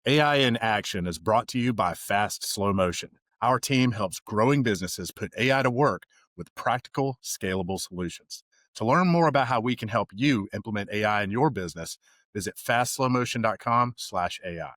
AI in Action is brought to you by Fast Slow Motion. Our team helps growing businesses put AI to work with practical, scalable solutions. To learn more about how we can help you implement AI in your business, visit fastslowmotion.com/AI.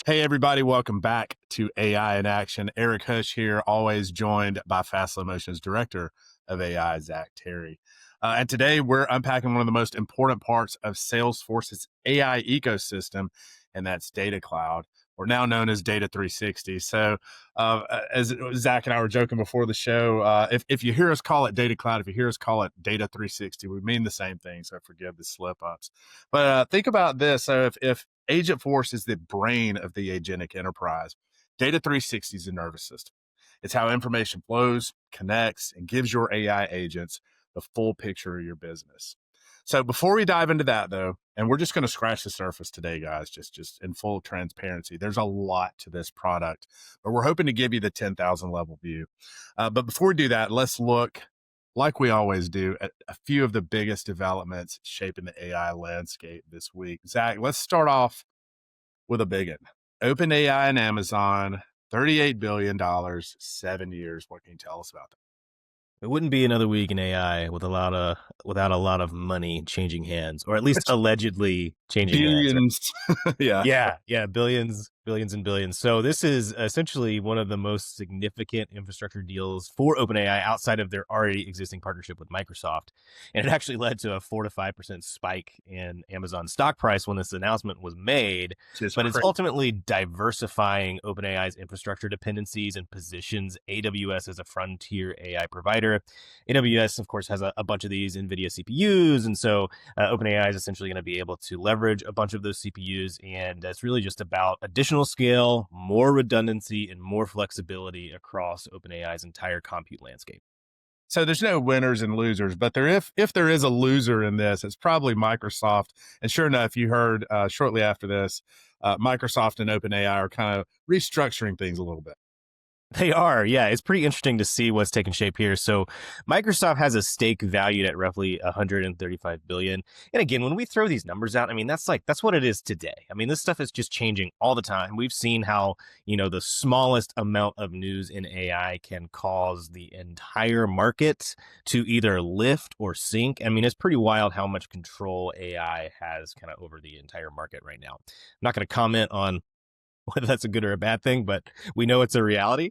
Hey, everybody, welcome back to AI in Action. Eric Housh here, always joined by Fast Slow Motion's Director of AI, Zack Terry. And today we're unpacking one of the most important parts of Salesforce's AI ecosystem, and that's Data Cloud, or now known as Data 360. So as Zach and I were joking before the show, if you hear us call it Data Cloud, if you hear us call it Data 360, we mean the same thing. So forgive the slip ups. But think about this. So if Agentforce is the brain of the agentic enterprise, Data 360 is the nervous system. It's how information flows, connects, and gives your AI agents the full picture of your business. So before we dive into that, though, and we're just going to scratch the surface today, guys, just in full transparency. There's a lot to this product, but we're hoping to give you the 10,000 level view. But before we do that, let's look, like we always do, at a few of the biggest developments shaping the AI landscape this week. Zach, let's start off with a big one. OpenAI and Amazon, $38 billion, 7 years. What can you tell us about that? It wouldn't be another week in AI without a lot of money changing hands, or at least allegedly changing billions. hands. Yeah, billions and billions. So this is essentially one of the most significant infrastructure deals for OpenAI outside of their already existing partnership with Microsoft, and it actually led to a 4 to 5% spike in Amazon stock price when this announcement was made. But it's ultimately diversifying OpenAI's infrastructure dependencies and positions AWS as a frontier AI provider. AWS, of course, has a bunch of these NVIDIA CPUs, and so OpenAI is essentially going to be able to leverage a bunch of those CPUs, and it's really just about additional scale, more redundancy, and more flexibility across OpenAI's entire compute landscape. So there's no winners and losers, but if there is a loser in this, it's probably Microsoft. And sure enough, you heard shortly after this, Microsoft and OpenAI are kind of restructuring things a little bit. They are, yeah. It's pretty interesting to see what's taking shape here. So Microsoft has a stake valued at roughly $135 billion. And again, when we throw these numbers out, I mean, that's what it is today. I mean, this stuff is just changing all the time. We've seen how, the smallest amount of news in AI can cause the entire market to either lift or sink. I mean, it's pretty wild how much control AI has kind of over the entire market right now. I'm not going to comment on whether that's a good or a bad thing, but we know it's a reality.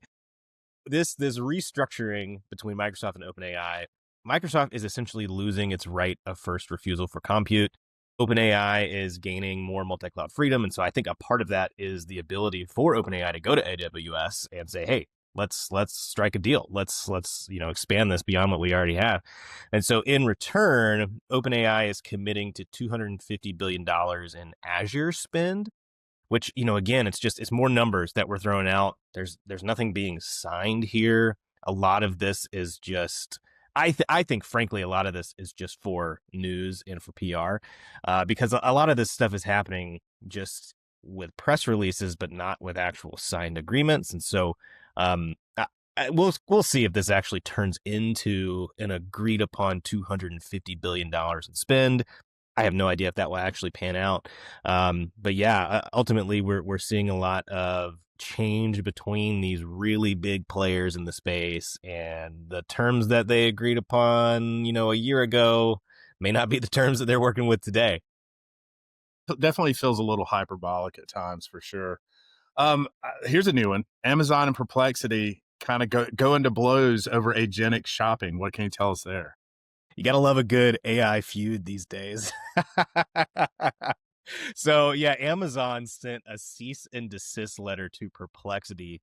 This restructuring between Microsoft and OpenAI, Microsoft is essentially losing its right of first refusal for compute. OpenAI is gaining more multi-cloud freedom. And so I think a part of that is the ability for OpenAI to go to AWS and say, hey, let's strike a deal. Let's expand this beyond what we already have. And so in return, OpenAI is committing to $250 billion in Azure spend, which, again, it's more numbers that we're throwing out. There's nothing being signed here. A lot of this is just, I think, frankly, a lot of this is just for news and for PR, because a lot of this stuff is happening just with press releases, but not with actual signed agreements. And so we'll see if this actually turns into an agreed upon $250 billion in spend. I have no idea if that will actually pan out. But yeah, ultimately we're seeing a lot of change between these really big players in the space, and the terms that they agreed upon, a year ago may not be the terms that they're working with today. It definitely feels a little hyperbolic at times, for sure. Here's a new one. Amazon and Perplexity kind of go into blows over agentic shopping. What can you tell us there? You got to love a good AI feud these days. So yeah, Amazon sent a cease and desist letter to Perplexity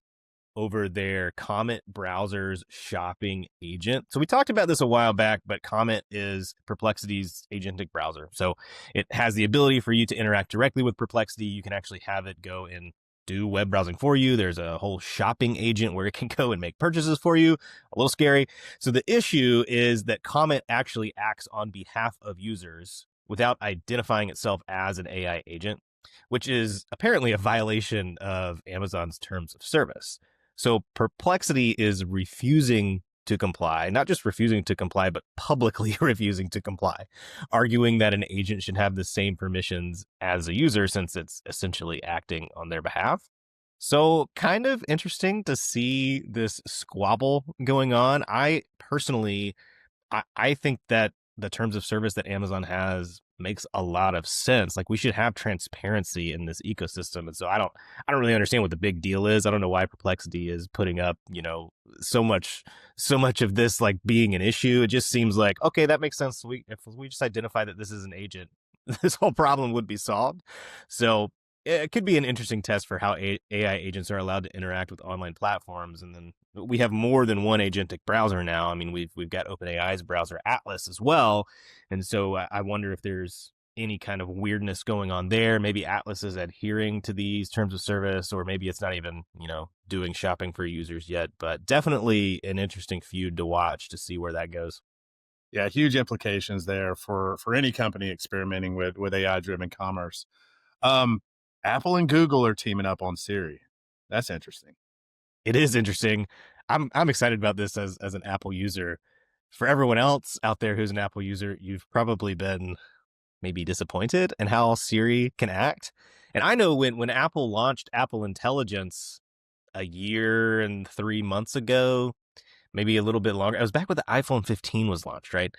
over their Comet browser's shopping agent. So we talked about this a while back, but Comet is Perplexity's agentic browser. So it has the ability for you to interact directly with Perplexity. You can actually have it go and do web browsing for you. There's a whole shopping agent where it can go and make purchases for you. A little scary. So the issue is that Comet actually acts on behalf of users without identifying itself as an AI agent, which is apparently a violation of Amazon's terms of service. So Perplexity is refusing to comply, not just refusing to comply, but publicly refusing to comply, arguing that an agent should have the same permissions as a user since it's essentially acting on their behalf. So, kind of interesting to see this squabble going on. I personally, I think that the terms of service that Amazon has makes a lot of sense. Like we should have transparency in this ecosystem. And so I don't really understand what the big deal is. I don't know why Perplexity is putting up, so much of this like being an issue. It just seems like, okay, that makes sense. If we just identify that this is an agent, this whole problem would be solved. So it could be an interesting test for how AI agents are allowed to interact with online platforms. And then we have more than one agentic browser now. I mean, we've got OpenAI's browser Atlas as well. And so I wonder if there's any kind of weirdness going on there. Maybe Atlas is adhering to these terms of service, or maybe it's not even, doing shopping for users yet. But definitely an interesting feud to watch to see where that goes. Yeah, huge implications there for any company experimenting with AI driven commerce. Um, Apple and Google are teaming up on Siri. That's interesting. It is interesting. I'm excited about this as an Apple user. For everyone else out there who's an Apple user, you've probably been maybe disappointed in how Siri can act. And I know when Apple launched Apple Intelligence a year and 3 months ago, maybe a little bit longer. I was back when the iPhone 15 was launched, right?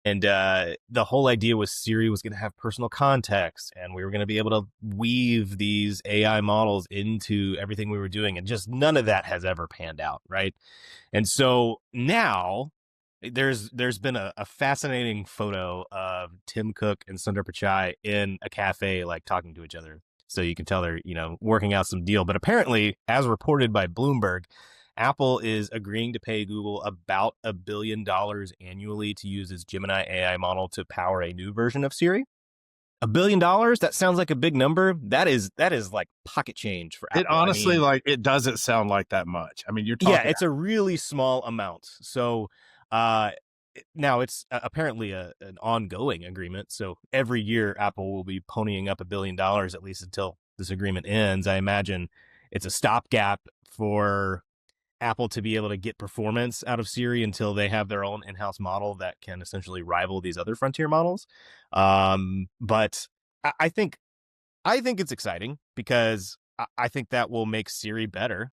And the whole idea was Siri was going to have personal context, and we were going to be able to weave these AI models into everything we were doing. And just none of that has ever panned out, right? And so now there's been a fascinating photo of Tim Cook and Sundar Pichai in a cafe, like talking to each other. So you can tell they're, working out some deal. But apparently, as reported by Bloomberg, Apple is agreeing to pay Google about $1 billion annually to use its Gemini AI model to power a new version of Siri. $1 billion? That sounds like a big number. That is like pocket change for Apple. It honestly, it doesn't sound like that much. I mean, you're talking. Yeah, it's a really small amount. So now it's apparently an ongoing agreement. So every year Apple will be ponying up $1 billion at least until this agreement ends. I imagine it's a stopgap for Apple to be able to get performance out of Siri until they have their own in-house model that can essentially rival these other frontier models. But I think it's exciting because I think that will make Siri better.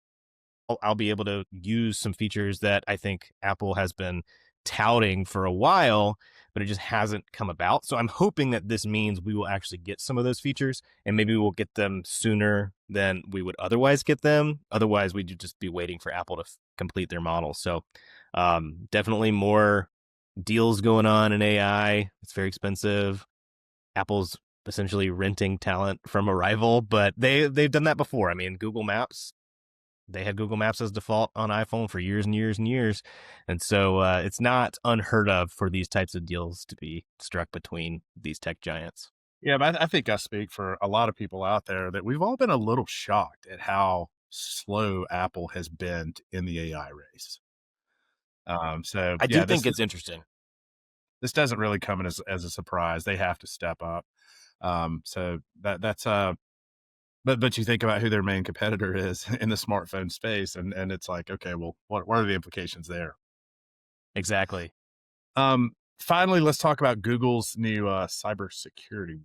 I'll be able to use some features that I think Apple has been touting for a while, but it just hasn't come about. So I'm hoping that this means we will actually get some of those features, and maybe we'll get them sooner than we would otherwise get them. Otherwise, we'd just be waiting for Apple to complete their model. So definitely more deals going on in AI. It's very expensive. Apple's essentially renting talent from a rival, but they've done that before. I mean, Google Maps. They had Google Maps as default on iPhone for years and years and years. And so it's not unheard of for these types of deals to be struck between these tech giants. Yeah, but I think I speak for a lot of people out there that we've all been a little shocked at how slow Apple has been in the AI race. So I do think it's interesting. This doesn't really come in as a surprise. They have to step up. So that's But you think about who their main competitor is in the smartphone space, and it's like, okay, well, what are the implications there? Exactly. Finally, let's talk about Google's new cybersecurity.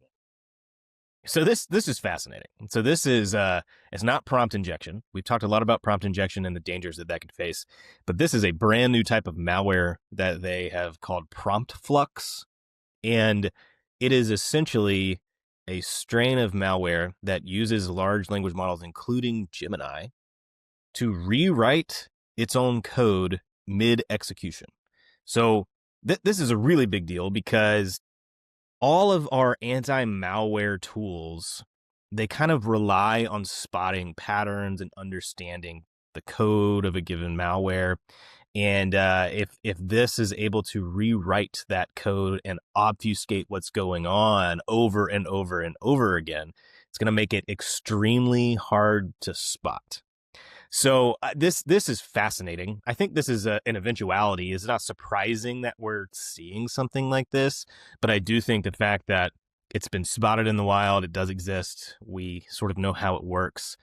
So this is fascinating. So this is it's not prompt injection. We've talked a lot about prompt injection and the dangers that can face, but this is a brand new type of malware that they have called Prompt Flux, and it is essentially a strain of malware that uses large language models, including Gemini, to rewrite its own code mid-execution. So this is a really big deal because all of our anti-malware tools, they kind of rely on spotting patterns and understanding the code of a given malware. And if this is able to rewrite that code and obfuscate what's going on over and over and over again, it's going to make it extremely hard to spot. So this is fascinating. I think this is an eventuality. It's not surprising that we're seeing something like this, but I do think the fact that it's been spotted in the wild, it does exist. We sort of know how it works.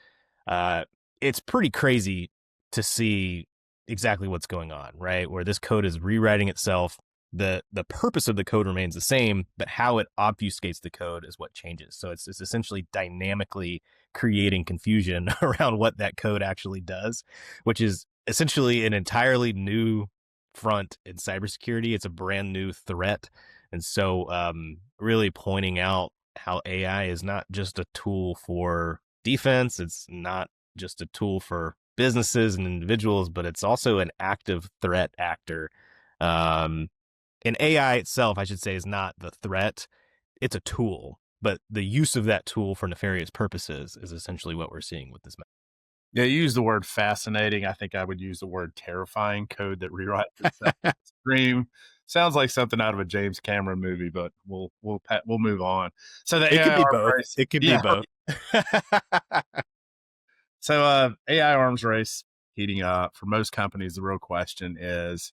It's pretty crazy to see exactly what's going on, right? Where this code is rewriting itself. The purpose of the code remains the same, but how it obfuscates the code is what changes. So it's essentially dynamically creating confusion around what that code actually does, which is essentially an entirely new front in cybersecurity. It's a brand new threat. And so really pointing out how AI is not just a tool for defense. It's not just a tool for businesses and individuals, but it's also an active threat actor. And AI itself, I should say, is not the threat. It's a tool, but the use of that tool for nefarious purposes is essentially what we're seeing with this. Yeah, you use the word fascinating. I think I would use the word terrifying. Code that rewrites itself. Scream sounds like something out of a James Cameron movie, but we'll move on. So the It could AI be arms both. race, It could be yeah. both. So AI arms race heating up for most companies. The real question is,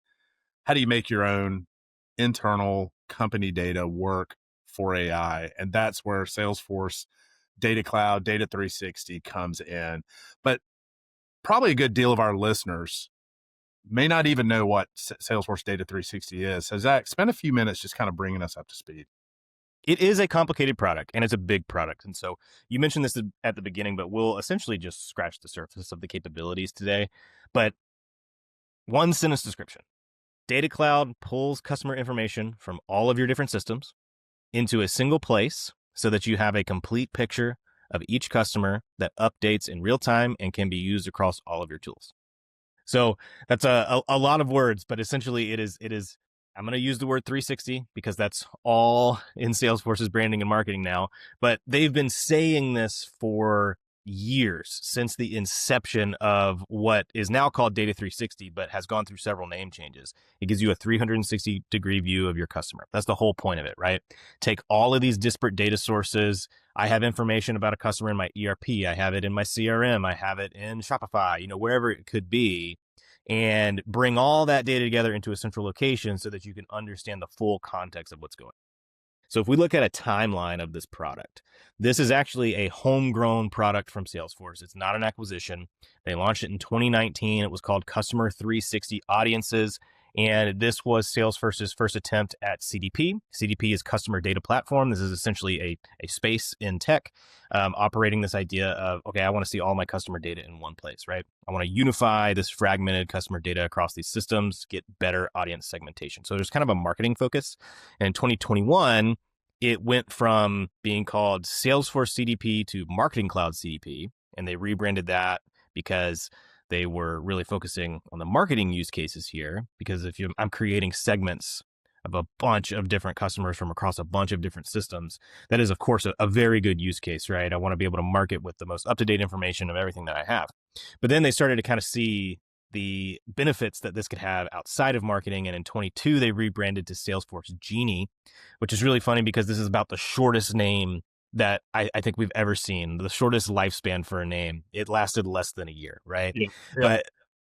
how do you make your own internal company data work for AI? And that's where Salesforce Data Cloud, Data 360 comes in. But probably a good deal of our listeners may not even know what Salesforce Data 360 is. So Zach, spend a few minutes just kind of bringing us up to speed. It is a complicated product, and it's a big product. And so you mentioned this at the beginning, but we'll essentially just scratch the surface of the capabilities today. But one sentence description. Data Cloud pulls customer information from all of your different systems into a single place so that you have a complete picture of each customer that updates in real time and can be used across all of your tools. So that's a lot of words, but essentially it is, I'm going to use the word 360 because that's all in Salesforce's branding and marketing now, but they've been saying this for years, since the inception of what is now called Data 360, but has gone through several name changes. It gives you a 360-degree view of your customer. That's the whole point of it, right? Take all of these disparate data sources. I have information about a customer in my ERP. I have it in my CRM. I have it in Shopify, wherever it could be, and bring all that data together into a central location so that you can understand the full context of what's going on. So if we look at a timeline of this product, this is actually a homegrown product from Salesforce. It's not an acquisition. They launched it in 2019. It was called Customer 360 Audiences. And this was Salesforce's first attempt at CDP. CDP is Customer Data Platform. This is essentially a space in tech operating this idea of, okay, I want to see all my customer data in one place, right? I want to unify this fragmented customer data across these systems, get better audience segmentation. So there's kind of a marketing focus. And in 2021, it went from being called Salesforce CDP to Marketing Cloud CDP, and they rebranded that because they were really focusing on the marketing use cases here. Because I'm creating segments of a bunch of different customers from across a bunch of different systems, that is, of course, a very good use case, right? I want to be able to market with the most up-to-date information of everything that I have. But then they started to kind of see the benefits that this could have outside of marketing. And in 22, they rebranded to Salesforce Genie, which is really funny because this is about the shortest name that I think we've ever seen, the shortest lifespan for a name. It lasted less than a year, right? Yeah. But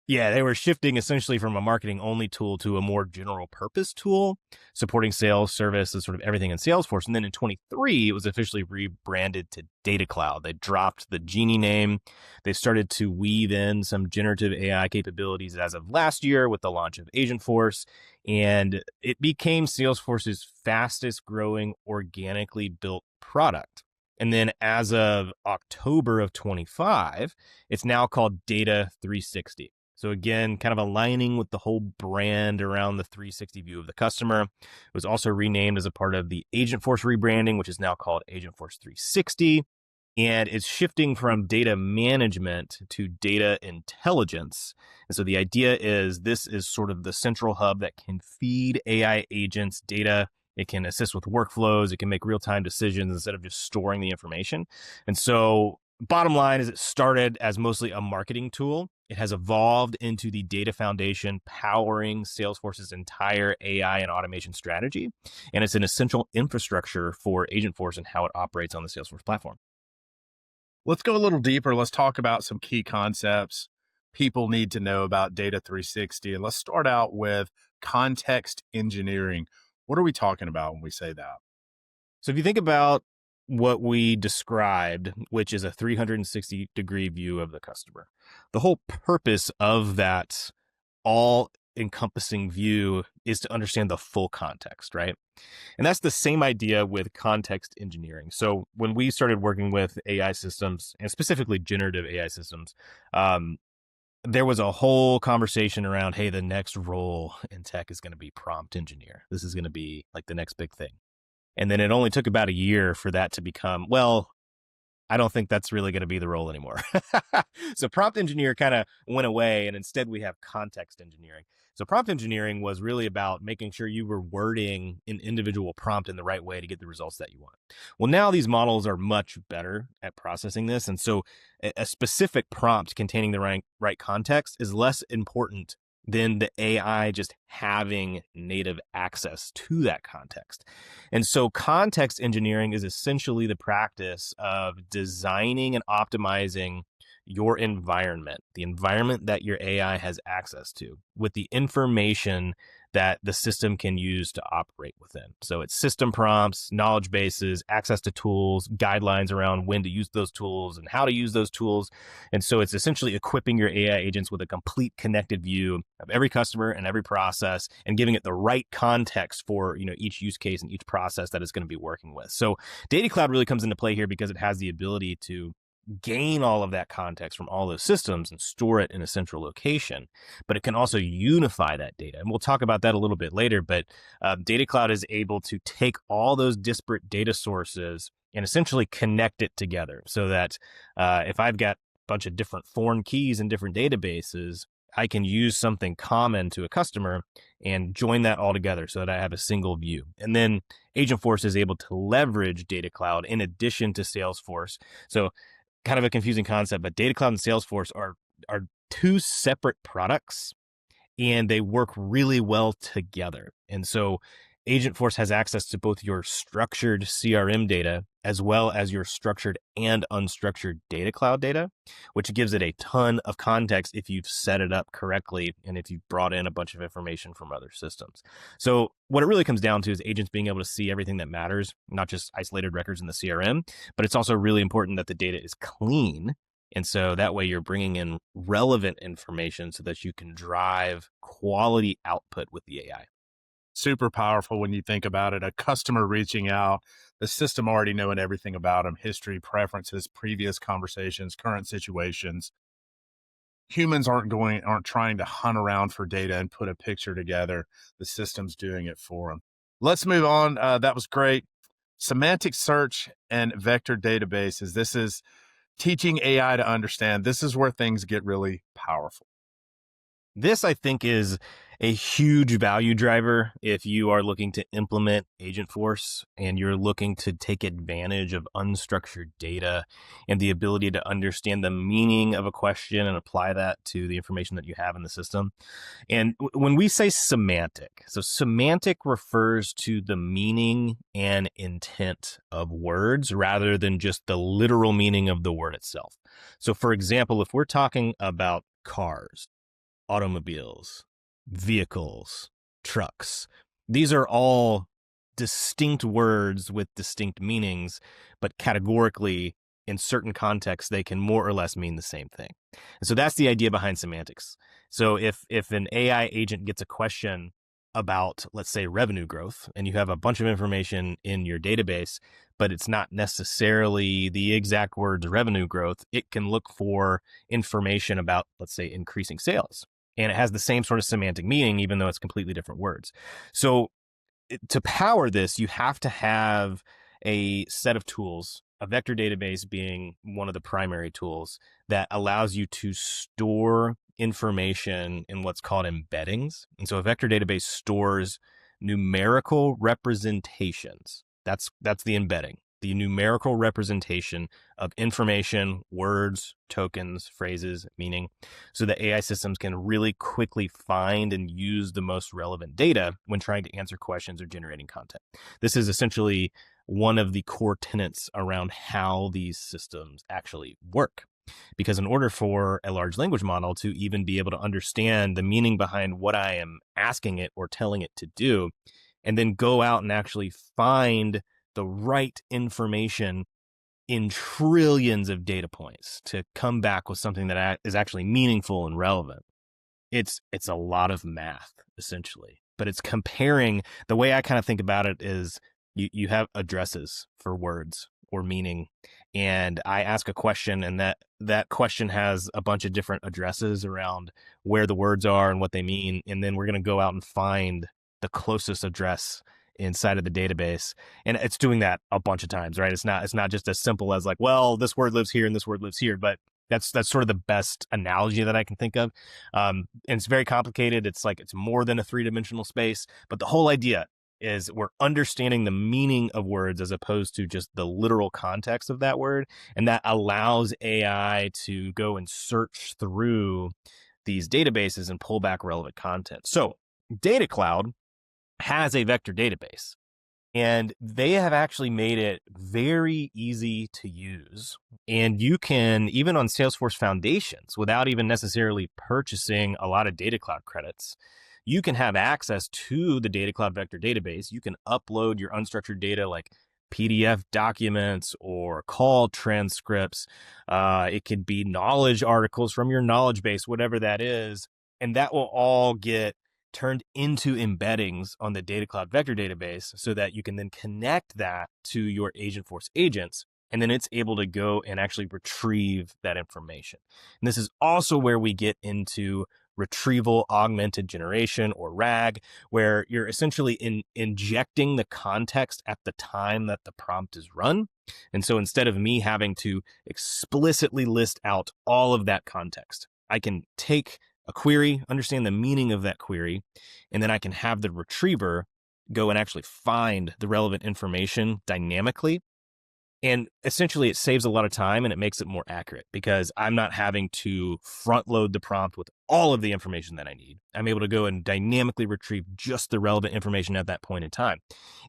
yeah, they were shifting essentially from a marketing only tool to a more general purpose tool, supporting sales, service, and sort of everything in Salesforce. And then in 23, it was officially rebranded to Data Cloud. They dropped the Genie name. They started to weave in some generative AI capabilities as of last year with the launch of Agentforce. And it became Salesforce's fastest growing organically built product. And then as of October of 25, it's now called Data 360. So again, kind of aligning with the whole brand around the 360 view of the customer. It was also renamed as a part of the Agentforce rebranding, which is now called Agentforce 360. And it's shifting from data management to data intelligence. And so the idea is this is sort of the central hub that can feed AI agents data. It can assist with workflows. It can make real-time decisions instead of just storing the information. And so bottom line is it started as mostly a marketing tool. It has evolved into the data foundation powering Salesforce's entire AI and automation strategy. And it's an essential infrastructure for Agentforce and how it operates on the Salesforce platform. Let's go a little deeper. Let's talk about some key concepts people need to know about Data 360. And let's start out with context engineering. What are we talking about when we say that? So if you think about what we described, which is a 360-degree view of the customer, the whole purpose of that all encompassing view is to understand the full context, right? And that's the same idea with context engineering. So when we started working with AI systems, and specifically generative AI systems, there was a whole conversation around, hey, the next role in tech is going to be prompt engineer. This is going to be like the next big thing. And then it only took about a year for that to become, well, I don't think that's really going to be the role anymore. So prompt engineer kind of went away, and instead we have context engineering. So prompt engineering was really about making sure you were wording an individual prompt in the right way to get the results that you want. Well, now these models are much better at processing this. And so a specific prompt containing the right context is less important than the AI just having native access to that context. And so context engineering is essentially the practice of designing and optimizing your environment, the environment that your AI has access to, with the information that the system can use to operate within. So it's system prompts, knowledge bases, access to tools, guidelines around when to use those tools and how to use those tools. And so it's essentially equipping your AI agents with a complete connected view of every customer and every process, and giving it the right context for, each use case and each process that it's going to be working with. So Data Cloud really comes into play here because it has the ability to gain all of that context from all those systems and store it in a central location, but it can also unify that data. And we'll talk about that a little bit later, but Data Cloud is able to take all those disparate data sources and essentially connect it together, so that if I've got a bunch of different foreign keys in different databases, I can use something common to a customer and join that all together so that I have a single view. And then Agentforce is able to leverage Data Cloud in addition to Salesforce. So kind of a confusing concept, but Data Cloud and Salesforce are two separate products, and they work really well together. And so Agentforce has access to both your structured CRM data as well as your structured and unstructured Data Cloud data, which gives it a ton of context if you've set it up correctly and if you've brought in a bunch of information from other systems. So what it really comes down to is agents being able to see everything that matters, not just isolated records in the CRM, but it's also really important that the data is clean. And so that way you're bringing in relevant information so that you can drive quality output with the AI. Super powerful when you think about it. A customer reaching out, the system already knowing everything about them, history, preferences, previous conversations, current situations. Humans aren't trying to hunt around for data and put a picture together. The system's doing it for them. Let's move on. That was great. Semantic search and vector databases. This is teaching AI to understand. This is where things get really powerful. This, I think, is a huge value driver if you are looking to implement Agentforce and you're looking to take advantage of unstructured data and the ability to understand the meaning of a question and apply that to the information that you have in the system. And when we say semantic, so semantic refers to the meaning and intent of words rather than just the literal meaning of the word itself. So, for example, if we're talking about cars, automobiles, vehicles, trucks, these are all distinct words with distinct meanings, but categorically, in certain contexts, they can more or less mean the same thing. And so that's the idea behind semantics. So if an AI agent gets a question about, let's say, revenue growth, and you have a bunch of information in your database, but it's not necessarily the exact words revenue growth, it can look for information about, let's say, increasing sales. And it has the same sort of semantic meaning, even though it's completely different words. So to power this, you have to have a set of tools, a vector database being one of the primary tools that allows you to store information in what's called embeddings. And so a vector database stores numerical representations. That's the embedding, the numerical representation of information, words, tokens, phrases, meaning, so that AI systems can really quickly find and use the most relevant data when trying to answer questions or generating content. This is essentially one of the core tenets around how these systems actually work. Because in order for a large language model to even be able to understand the meaning behind what I am asking it or telling it to do, and then go out and actually find the right information in trillions of data points to come back with something that is actually meaningful and relevant, It's a lot of math, essentially, but it's comparing. The way I kind of think about it is you have addresses for words or meaning, and I ask a question, and that question has a bunch of different addresses around where the words are and what they mean, and then we're going to go out and find the closest address inside of the database, and it's doing that a bunch of times, right? It's not just as simple as like, well, this word lives here and this word lives here, but that's sort of the best analogy that I can think of. And it's very complicated. It's like it's more than a three-dimensional space, but the whole idea is we're understanding the meaning of words as opposed to just the literal context of that word, and that allows AI to go and search through these databases and pull back relevant content. So Data Cloud has a vector database, and they have actually made it very easy to use. And you can, even on Salesforce Foundations, without even necessarily purchasing a lot of Data Cloud credits, you can have access to the Data Cloud vector database. You can upload your unstructured data like PDF documents or call transcripts. It could be knowledge articles from your knowledge base, whatever that is. And that will all get turned into embeddings on the Data Cloud vector database so that you can then connect that to your Agentforce agents. And then it's able to go and actually retrieve that information. And this is also where we get into retrieval augmented generation, or RAG, where you're essentially injecting the context at the time that the prompt is run. And so instead of me having to explicitly list out all of that context, I can take a query, understand the meaning of that query, and then I can have the retriever go and actually find the relevant information dynamically. And essentially it saves a lot of time and it makes it more accurate because I'm not having to front load the prompt with all of the information that I need. I'm able to go and dynamically retrieve just the relevant information at that point in time.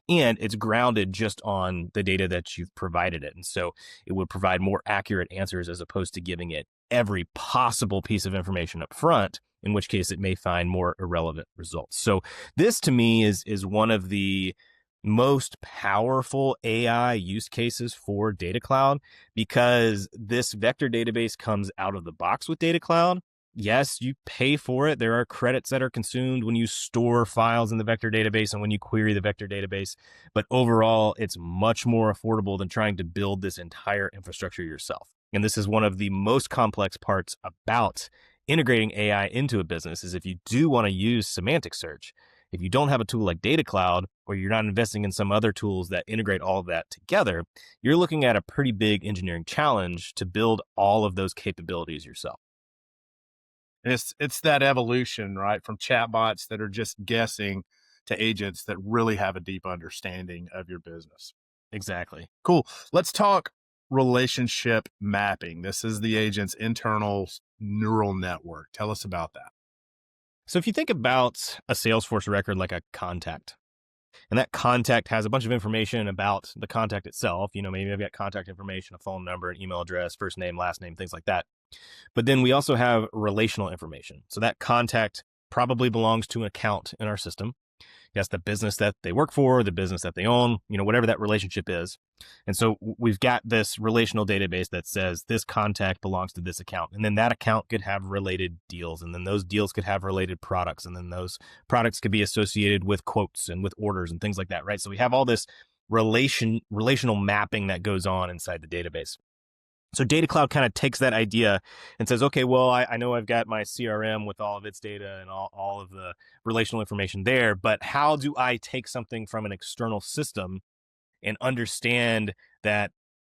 And it's grounded just on the data that you've provided it. And so it would provide more accurate answers as opposed to giving it every possible piece of information up front, in which case it may find more irrelevant results. So this to me is one of the most powerful AI use cases for Data Cloud, because this vector database comes out of the box with Data Cloud. Yes, you pay for it. There are credits that are consumed when you store files in the vector database and when you query the vector database. But overall, it's much more affordable than trying to build this entire infrastructure yourself. And this is one of the most complex parts about integrating AI into a business, is if you do want to use semantic search, if you don't have a tool like Data Cloud, or you're not investing in some other tools that integrate all of that together, you're looking at a pretty big engineering challenge to build all of those capabilities yourself. It's that evolution, right? From chatbots that are just guessing to agents that really have a deep understanding of your business. Exactly. Cool. Let's talk relationship mapping. This is the agent's internal neural network. Tell us about that. So if you think about a Salesforce record like a contact, and that contact has a bunch of information about the contact itself, maybe I've got contact information, a phone number, an email address, first name, last name, things like that. But then we also have relational information. So that contact probably belongs to an account in our system. That's the business that they work for, the business that they own, whatever that relationship is. And so we've got this relational database that says this contact belongs to this account. And then that account could have related deals. And then those deals could have related products. And then those products could be associated with quotes and with orders and things like that, right? So we have all this relational mapping that goes on inside the database. So Data Cloud kind of takes that idea and says, okay, well, I know I've got my CRM with all of its data and all of the relational information there, but how do I take something from an external system and understand that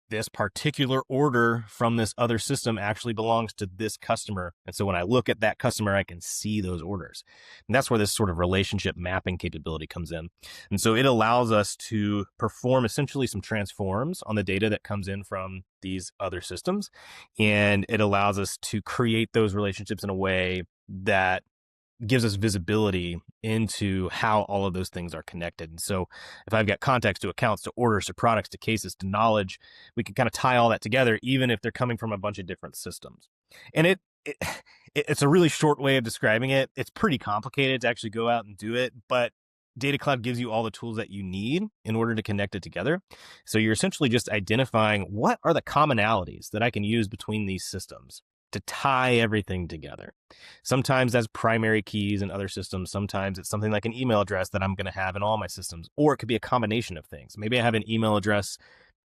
this particular order from this other system actually belongs to this customer? And so when I look at that customer, I can see those orders. And that's where this sort of relationship mapping capability comes in. And so it allows us to perform essentially some transforms on the data that comes in from these other systems. And it allows us to create those relationships in a way that gives us visibility into how all of those things are connected. And so if I've got contacts to accounts, to orders, to products, to cases, to knowledge, we can kind of tie all that together, even if they're coming from a bunch of different systems. And it's a really short way of describing it. It's pretty complicated to actually go out and do it, but Data Cloud gives you all the tools that you need in order to connect it together. So you're essentially just identifying what are the commonalities that I can use between these systems. to tie everything together. Sometimes that's primary keys in other systems. Sometimes it's something like an email address that I'm going to have in all my systems, or it could be a combination of things. Maybe I have an email address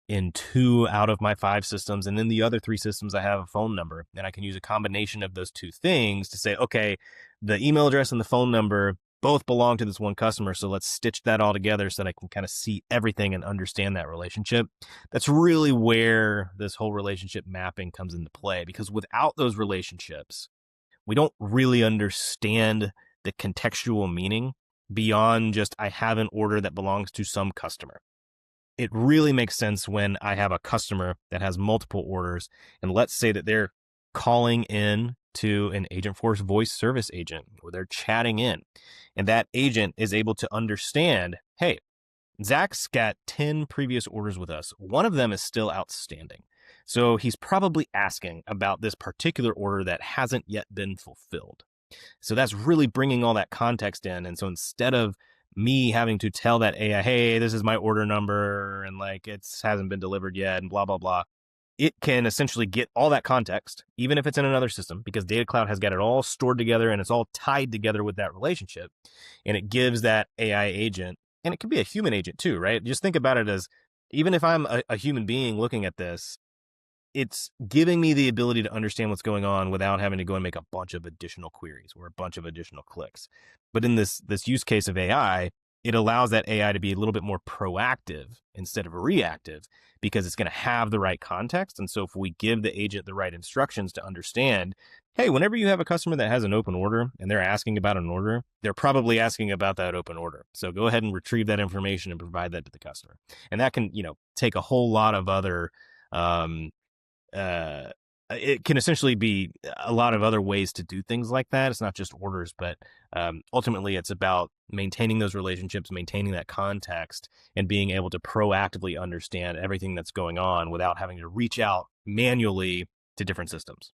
in 2 out of my 5 systems, and then the other 3 systems I have a phone number, and I can use a combination of those 2 things to say, okay, the email address and the phone number both belong to this one customer, so let's stitch that all together so that I can kind of see everything and understand that relationship. That's really where this whole relationship mapping comes into play, because without those relationships, we don't really understand the contextual meaning beyond just I have an order that belongs to some customer. It really makes sense when I have a customer that has multiple orders, and let's say that they're calling in to an Agentforce voice service agent, or they're chatting in, and that agent is able to understand, hey, Zach's got 10 previous orders with us. One of them is still outstanding. So he's probably asking about this particular order that hasn't yet been fulfilled. So that's really bringing all that context in. And so instead of me having to tell that AI, hey, this is my order number and like it hasn't been delivered yet and blah, blah, blah, it can essentially get all that context, even if it's in another system, because Data Cloud has got it all stored together and it's all tied together with that relationship. And it gives that AI agent, and it could be a human agent too, right? Just think about it as, even if I'm a human being looking at this, it's giving me the ability to understand what's going on without having to go and make a bunch of additional queries or a bunch of additional clicks. But in this use case of AI, it allows that AI to be a little bit more proactive instead of reactive, because it's going to have the right context. And so if we give the agent the right instructions to understand, hey, whenever you have a customer that has an open order and they're asking about an order, they're probably asking about that open order. So go ahead and retrieve that information and provide that to the customer. And that can, take a whole lot of other it can essentially be a lot of other ways to do things like that. It's not just orders, but ultimately it's about maintaining those relationships, maintaining that context, and being able to proactively understand everything that's going on without having to reach out manually to different systems.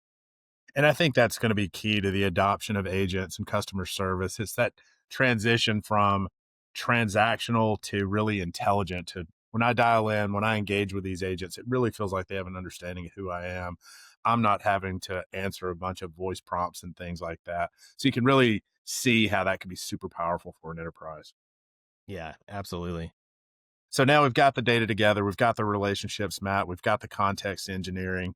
And I think that's going to be key to the adoption of agents and customer service. It's that transition from transactional to really intelligent. To when I dial in, when I engage with these agents, it really feels like they have an understanding of who I am. I'm not having to answer a bunch of voice prompts and things like that. So you can really see how that could be super powerful for an enterprise. Yeah, absolutely. So now we've got the data together, we've got the relationships mapped, we've got the context engineering.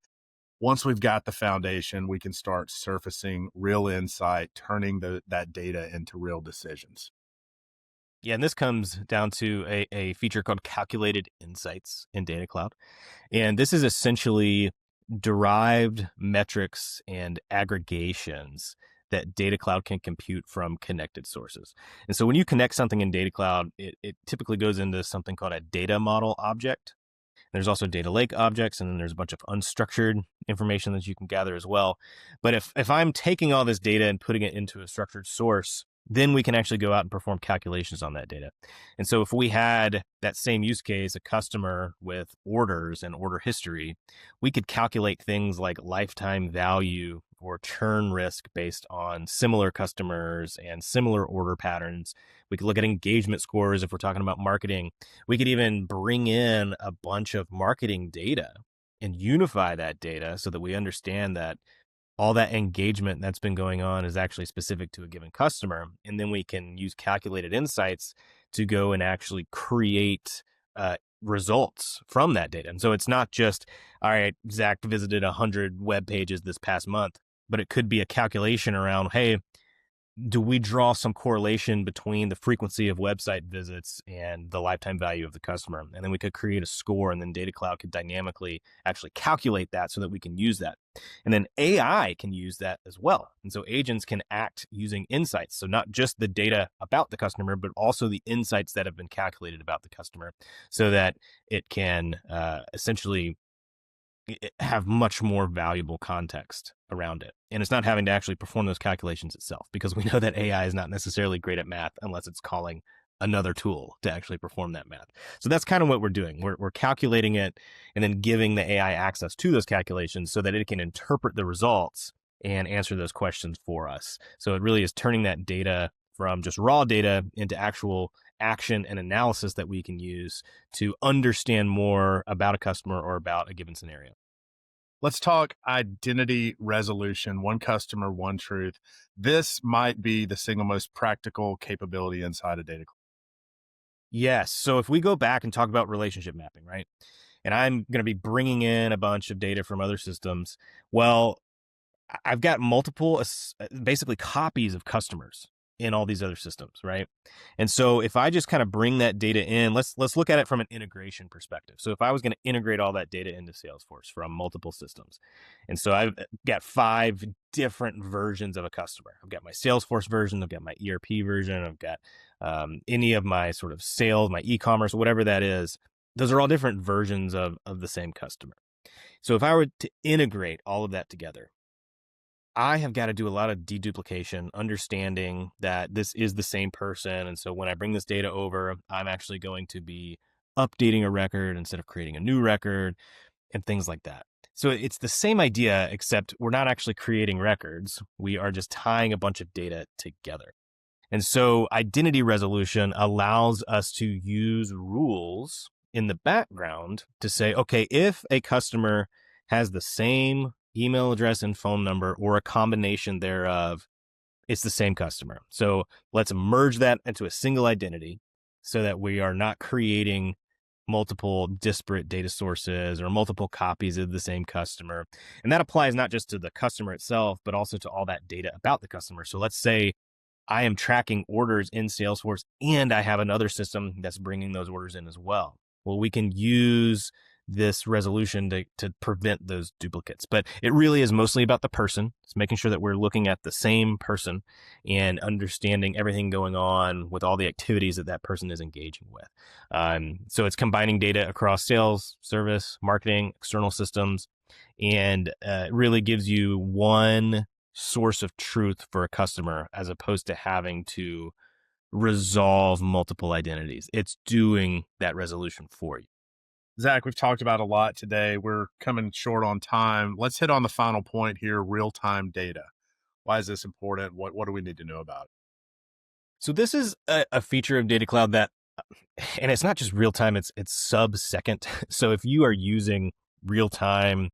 Once we've got the foundation, we can start surfacing real insight, turning that data into real decisions. Yeah, and this comes down to a feature called calculated insights in Data Cloud. And this is essentially derived metrics and aggregations that Data Cloud can compute from connected sources. And so when you connect something in Data Cloud, it typically goes into something called a data model object. There's also data lake objects, and then there's a bunch of unstructured information that you can gather as well. But if I'm taking all this data and putting it into a structured source, then we can actually go out and perform calculations on that data. And so if we had that same use case, a customer with orders and order history, we could calculate things like lifetime value or churn risk based on similar customers and similar order patterns. We could look at engagement scores if we're talking about marketing. We could even bring in a bunch of marketing data and unify that data so that we understand that all that engagement that's been going on is actually specific to a given customer. And then we can use calculated insights to go and actually create results from that data. And so it's not just, all right, Zach visited 100 web pages this past month, but it could be a calculation around, hey, do we draw some correlation between the frequency of website visits and the lifetime value of the customer? And then we could create a score, and then Data Cloud could dynamically actually calculate that so that we can use that. And then AI can use that as well. And so agents can act using insights. So not just the data about the customer, but also the insights that have been calculated about the customer, so that it can essentially have much more valuable context around it. And it's not having to actually perform those calculations itself, because we know that AI is not necessarily great at math unless it's calling another tool to actually perform that math. So that's kind of what we're doing. We're calculating it and then giving the AI access to those calculations so that it can interpret the results and answer those questions for us. So it really is turning that data from just raw data into actual action and analysis that we can use to understand more about a customer or about a given scenario. Let's talk identity resolution, one customer, one truth. This might be the single most practical capability inside of data. Yes. So if we go back and talk about relationship mapping, right? And I'm going to be bringing in a bunch of data from other systems. Well, I've got multiple basically copies of customers in all these other systems, right? And so if I just kind of bring that data in, let's look at it from an integration perspective. So if I was going to integrate all that data into Salesforce from multiple systems, and so I've got 5 different versions of a customer. I've got my Salesforce version, I've got my ERP version, I've got any of my sort of sales, my e-commerce, whatever that is. Those are all different versions of the same customer. So if I were to integrate all of that together, I have got to do a lot of deduplication, understanding that this is the same person. And so when I bring this data over, I'm actually going to be updating a record instead of creating a new record and things like that. So it's the same idea, except we're not actually creating records. We are just tying a bunch of data together. And so identity resolution allows us to use rules in the background to say, okay, if a customer has the same email address and phone number or a combination thereof, it's the same customer. So let's merge that into a single identity so that we are not creating multiple disparate data sources or multiple copies of the same customer. And that applies not just to the customer itself, but also to all that data about the customer. So let's say I am tracking orders in Salesforce and I have another system that's bringing those orders in as well. Well, we can use this resolution to prevent those duplicates. But it really is mostly about the person. It's making sure that we're looking at the same person and understanding everything going on with all the activities that that person is engaging with. So it's combining data across sales, service, marketing, external systems, and it really gives you one source of truth for a customer as opposed to having to resolve multiple identities. It's doing that resolution for you. Zach, we've talked about a lot today. We're coming short on time. Let's hit on the final point here, real-time data. Why is this important? What do we need to know about it? So this is a feature of Data Cloud that, and it's not just real time, it's sub-second. So if you are using real-time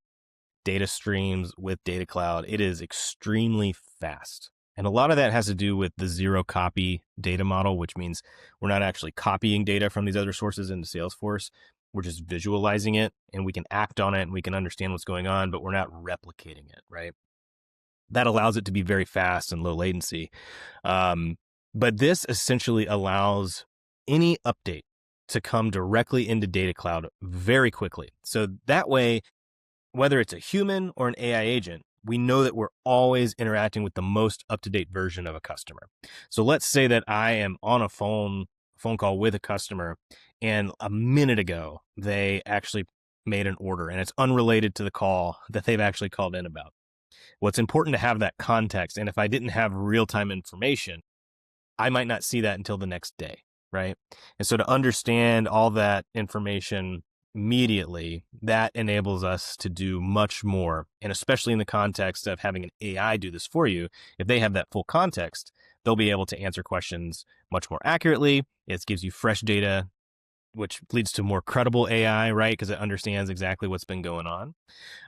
data streams with Data Cloud, it is extremely fast. And a lot of that has to do with the zero copy data model, which means we're not actually copying data from these other sources into Salesforce. We're just visualizing it and we can act on it and we can understand what's going on, but we're not replicating it, right? That allows it to be very fast and low latency. But this essentially allows any update to come directly into Data Cloud very quickly. So that way, whether it's a human or an AI agent, we know that we're always interacting with the most up-to-date version of a customer. So let's say that I am on a phone call with a customer and a minute ago, they actually made an order and it's unrelated to the call that they've actually called in about. Well, it's important to have that context. And if I didn't have real-time information, I might not see that until the next day, right? And so to understand all that information immediately, that enables us to do much more. And especially in the context of having an AI do this for you, if they have that full context, they'll be able to answer questions much more accurately. It gives you fresh data, which leads to more credible AI, right? Because it understands exactly what's been going on.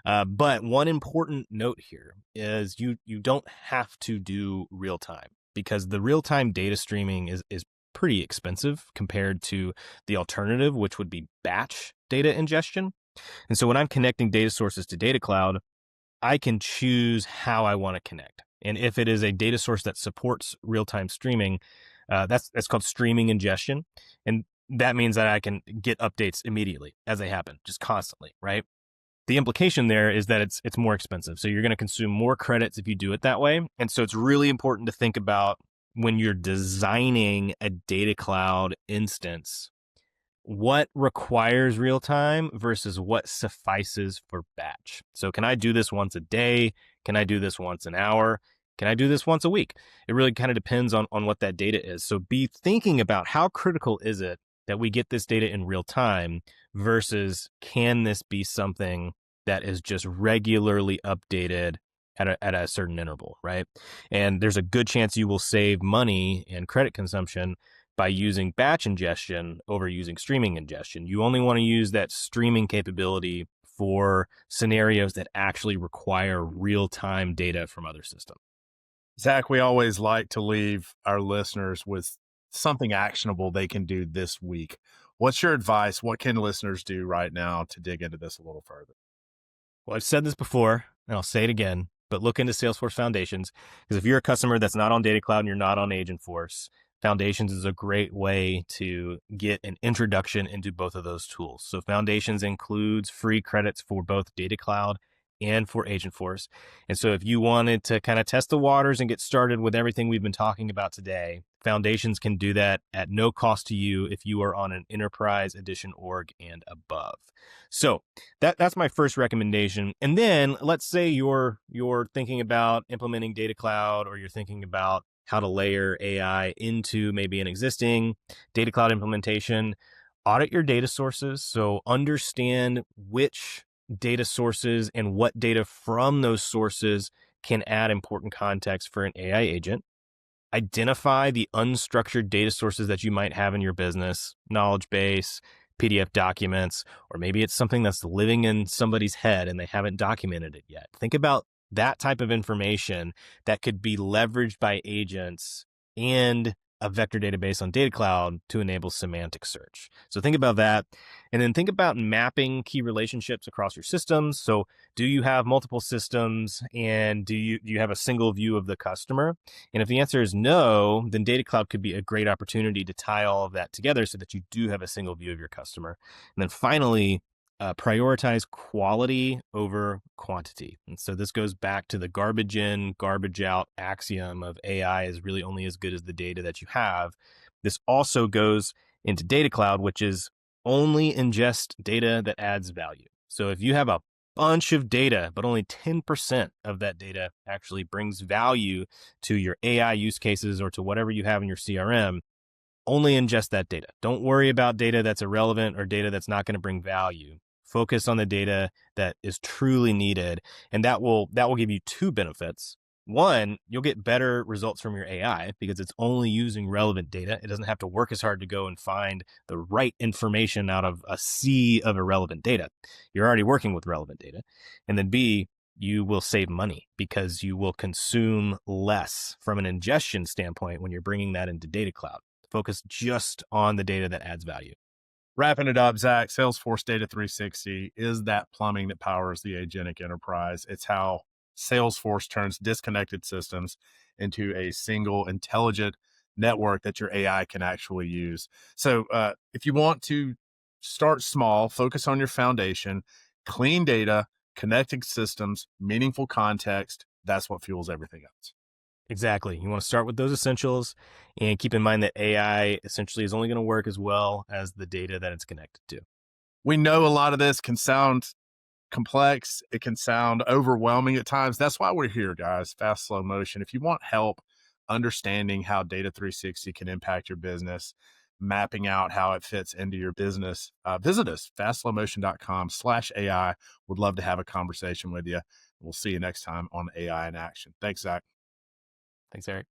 But one important note here is you don't have to do real time because the real time data streaming is pretty expensive compared to the alternative, which would be batch data ingestion. And so when I'm connecting data sources to Data Cloud, I can choose how I want to connect. And if it is a data source that supports real-time streaming, that's called streaming ingestion. And that means that I can get updates immediately as they happen, just constantly, right? The implication there is that it's more expensive. So you're going to consume more credits if you do it that way. And so it's really important to think about when you're designing a Data Cloud instance, what requires real time versus what suffices for batch. So can I do this once a day? Can I do this once an hour? Can I do this once a week? It really kind of depends on what that data is. So be thinking about how critical is it that we get this data in real time versus can this be something that is just regularly updated at a certain interval, right? And there's a good chance you will save money and credit consumption by using batch ingestion over using streaming ingestion. You only want to use that streaming capability for scenarios that actually require real-time data from other systems. Zach, we always like to leave our listeners with something actionable they can do this week. What's your advice? What can listeners do right now to dig into this a little further? Well, I've said this before, and I'll say it again, but look into Salesforce Foundations, because if you're a customer that's not on Data Cloud and you're not on Agentforce, Foundations is a great way to get an introduction into both of those tools. So Foundations includes free credits for both Data Cloud and for Agentforce. And so if you wanted to kind of test the waters and get started with everything we've been talking about today, Foundations can do that at no cost to you if you are on an Enterprise Edition org and above. So that's my first recommendation. And then let's say you're thinking about implementing Data Cloud, or you're thinking about how to layer AI into maybe an existing Data Cloud implementation. Audit your data sources. So understand which data sources and what data from those sources can add important context for an AI agent. Identify the unstructured data sources that you might have in your business, knowledge base, PDF documents, or maybe it's something that's living in somebody's head and they haven't documented it yet. Think about that type of information that could be leveraged by agents and a vector database on Data Cloud to enable semantic search. So think about that. And then think about mapping key relationships across your systems. So do you have multiple systems, and do you have a single view of the customer? And if the answer is no, then Data Cloud could be a great opportunity to tie all of that together so that you do have a single view of your customer. And then finally, prioritize quality over quantity. And so this goes back to the garbage in, garbage out axiom of AI is really only as good as the data that you have. This also goes into Data Cloud, which is only ingest data that adds value. So if you have a bunch of data, but only 10% of that data actually brings value to your AI use cases or to whatever you have in your CRM, only ingest that data. Don't worry about data that's irrelevant or data that's not going to bring value. Focus on the data that is truly needed, and that will give you two benefits. One, you'll get better results from your AI because it's only using relevant data. It doesn't have to work as hard to go and find the right information out of a sea of irrelevant data. You're already working with relevant data. And then B, you will save money because you will consume less from an ingestion standpoint when you're bringing that into Data Cloud. Focus just on the data that adds value. Wrapping it up, Zach, Salesforce Data 360 is that plumbing that powers the agentic enterprise. It's how Salesforce turns disconnected systems into a single intelligent network that your AI can actually use. So if you want to start small, focus on your foundation, clean data, connected systems, meaningful context, that's what fuels everything else. Exactly. You want to start with those essentials and keep in mind that AI essentially is only going to work as well as the data that it's connected to. We know a lot of this can sound complex. It can sound overwhelming at times. That's why we're here, guys. Fast, slow motion. If you want help understanding how Data 360 can impact your business, mapping out how it fits into your business, visit us, fastslowmotion.com/AI. Would love to have a conversation with you. We'll see you next time on AI in Action. Thanks, Zach. Thanks, Eric.